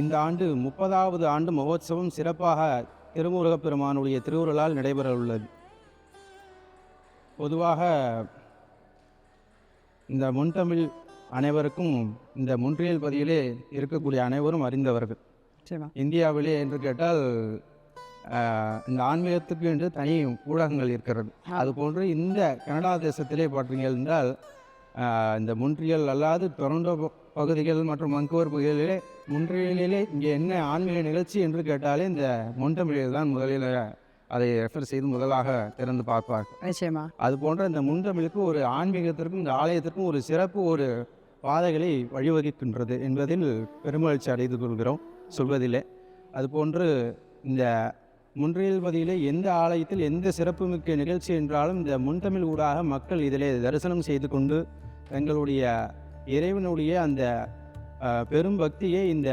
இந்த ஆண்டு 30வது ஆண்டு மகோத்சவம் சிறப்பாக திருமுருகப் பெருமானுடைய திருவுருளால் நடைபெற உள்ளது. பொதுவாக இந்த முன்தமிழ் அனைவருக்கும் இந்த முன்றியல் பதியிலே இருக்கக்கூடிய அனைவரும் அறிந்தவர்கள். இந்தியாவிலே என்று கேட்டால் இந்த ஆன்மீகத்துக்கு என்று தனி ஊடகங்கள் இருக்கிறது. அதுபோன்று இந்த கனடா தேசத்திலே பார்த்தீர்கள் என்றால் இந்த முன்றியல் அல்லாது டொரண்டோ பகுதிகள் மற்றும் வன்கூவர் பகுதிகளிலே முன்றியலிலே இங்கே என்ன ஆன்மீக நிகழ்ச்சி என்று கேட்டாலே இந்த முன்தமிழில் தான் முதலில் அதை ரெஃபர் செய்து முதலாக திறந்து பார்ப்பார்கள். நிச்சயமா அது போன்ற இந்த முன்தமிழுக்கு ஒரு ஆன்மீகத்திற்கும் இந்த ஆலயத்திற்கும் ஒரு சிறப்பு ஒரு பாதைகளை வழிவகுக்கின்றது என்பதில் பெருமகிழ்ச்சி அடைந்து கொள்கிறோம் சொல்வதில்லை. அதுபோன்று இந்த முன்றியல் பதியிலே எந்த ஆலயத்தில் எந்த சிறப்புமிக்க நிகழ்ச்சி என்றாலும் இந்த முன்தமிழ் ஊடாக மக்கள் இதிலே தரிசனம் செய்து கொண்டு தங்களுடைய இறைவனுடைய அந்த பெரும் பக்தியை இந்த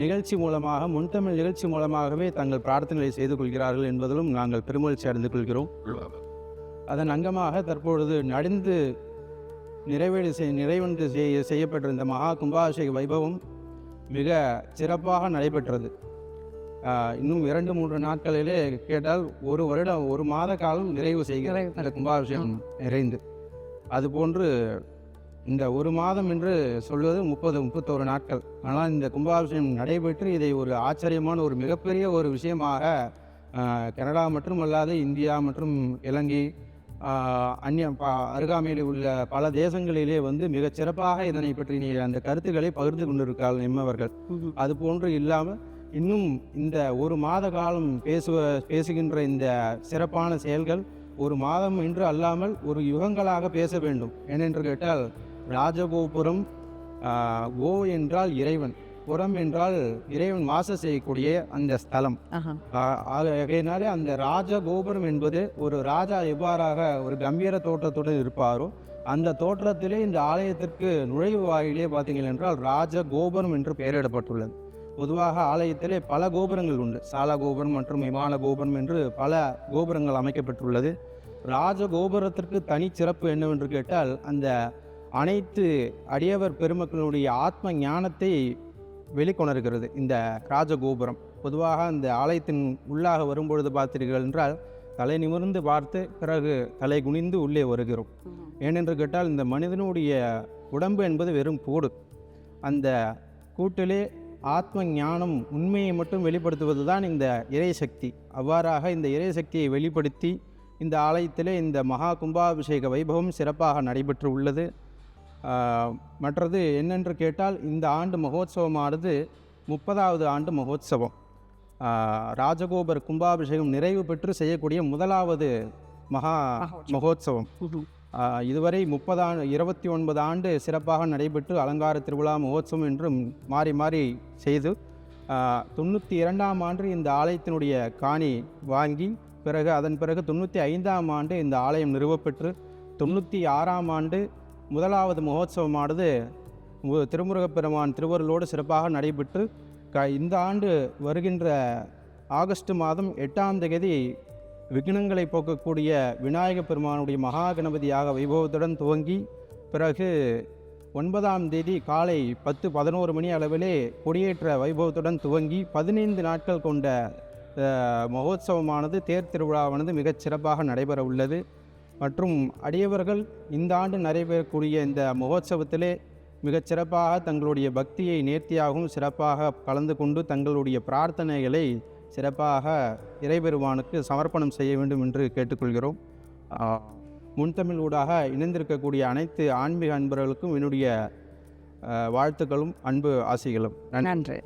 நிகழ்ச்சி மூலமாக முன்தமிழ் நிகழ்ச்சி மூலமாகவே தங்கள் பிரார்த்தனைகளை செய்து கொள்கிறார்கள் என்பதிலும் நாங்கள் பெருமகிழ்ச்சி அடைந்து கொள்கிறோம். அதன் அங்கமாக தற்பொழுது நிறைவென்று செய்யப்பட்ட இந்த மகா கும்பாபிஷேக வைபவம் மிக சிறப்பாக நடைபெற்றது. இன்னும் 2-3 நாட்களிலே கேட்டால் ஒரு மாத காலம் நிறைவு செய்கிற இந்த கும்பாபிஷேகம் நிறைந்து, அதுபோன்று இந்த ஒரு மாதம் என்று சொல்வது 30-31 நாட்கள். ஆனால் இந்த கும்பாபிஷேகம் நடைபெற்று இதை ஒரு ஆச்சரியமான ஒரு மிகப்பெரிய ஒரு விஷயமாக கனடா மட்டுமல்லாது இந்தியா மற்றும் இலங்கை அருகாமையில் உள்ள பல தேசங்களிலே மிகச் சிறப்பாக இதனை பற்றி அந்த கருத்துக்களை பகிர்ந்து கொண்டிருக்கிறார்கள் நம்மவர்கள். அதுபோன்று இல்லாமல் இன்னும் இந்த ஒரு மாத காலம் பேசுகின்ற இந்த சிறப்பான செயல்கள் ஒரு மாதம் என்று அல்லாமல் ஒரு யுகங்களாக பேச வேண்டும். ஏனென்று கேட்டால் ராஜகோபுரம், கோ என்றால் இறைவன், புறம் என்றால் இறைவன் வாசம் செய்யக்கூடிய அந்த ஸ்தலம். ஆகையினாலே அந்த ராஜகோபுரம் என்பது ஒரு ராஜா எவ்வாறாக ஒரு கம்பீர தோற்றத்துடன் இருப்பாரோ அந்த தோற்றத்திலே இந்த ஆலயத்திற்கு நுழைவு வாயிலே பார்த்தீங்கள் என்றால் ராஜகோபுரம் என்று பெயரிடப்பட்டுள்ளது. பொதுவாக ஆலயத்திலே பல கோபுரங்கள் உண்டு. சால கோபுரம் மற்றும் விமான கோபுரம் என்று பல கோபுரங்கள் அமைக்கப்பட்டுள்ளது. ராஜகோபுரத்திற்கு தனி சிறப்பு என்னவென்று கேட்டால் அந்த அனைத்து அடியவர் பெருமக்களுடைய ஆத்ம ஞானத்தை வெளிக்கொணர்கிறது இந்த ராஜகோபுரம். பொதுவாக அந்த ஆலயத்தின் உள்ளாக வரும்பொழுது பார்த்தீர்கள் என்றால் தலை நிமிர்ந்து பார்த்து பிறகு தலை குனிந்து உள்ளே வருகிறோம். ஏனென்று கேட்டால் இந்த மனிதனுடைய உடம்பு என்பது வெறும் கூடு. அந்த கூட்டிலே ஆத்ம ஞானம் உண்மையை மட்டும் வெளிப்படுத்துவது தான் இந்த இறைசக்தி. அவ்வாறாக இந்த இறைசக்தியை வெளிப்படுத்தி இந்த ஆலயத்திலே இந்த மகா கும்பாபிஷேக வைபவம் சிறப்பாக நடைபெற்று உள்ளது. மற்றது என்னென்று கேட்டால் இந்த ஆண்டு மகோத்சவமானது 30வது ஆண்டு மகோத்சவம். ராஜகோபுர கும்பாபிஷேகம் நிறைவு பெற்று செய்யக்கூடிய முதலாவது மகா மகோத்சவம். இதுவரை 29 ஆண்டு சிறப்பாக நடைபெற்று அலங்கார திருவிழா மகோத்சவம் என்றும் மாறி மாறி செய்து 92ஆம் ஆண்டு இந்த ஆலயத்தினுடைய காணி வாங்கி அதன் பிறகு 95ஆம் ஆண்டு இந்த ஆலயம் நிறுவப்பெற்று 96ஆம் ஆண்டு முதலாவது மகோத்சவமானது திருமுருகப் பெருமான் திருவருளோடு சிறப்பாக நடைபெற்று இந்த ஆண்டு வருகின்ற ஆகஸ்ட் மாதம் 8ஆம் தேதி விக்னங்களை போக்கக்கூடிய விநாயக பெருமானுடைய மகா கணபதியாக வைபவத்துடன் துவங்கி பிறகு 9ஆம் தேதி காலை 10-11 மணி அளவிலே கொடியேற்ற வைபவத்துடன் துவங்கி 15 நாட்கள் கொண்ட மகோத்சவமானது தேர் திருவிழாவானது மிகச் சிறப்பாக நடைபெற உள்ளது. மற்றும் அடியவர்கள் இந்த ஆண்டு நடைபெறக்கூடிய இந்த மகோத்சவத்திலே மிகச் சிறப்பாக தங்களுடைய பக்தியை நேர்த்தியாகவும் சிறப்பாக கலந்து கொண்டு தங்களுடைய பிரார்த்தனைகளை சிறப்பாக இறைபெருமானுக்கு சமர்ப்பணம் செய்ய வேண்டும் என்று கேட்டுக்கொள்கிறோம். முன்தமிழ் ஊடாக இணைந்திருக்கக்கூடிய அனைத்து ஆன்மீக அன்பர்களுக்கும் என்னுடைய வாழ்த்துக்களும் அன்பு ஆசைகளும். நன்றி.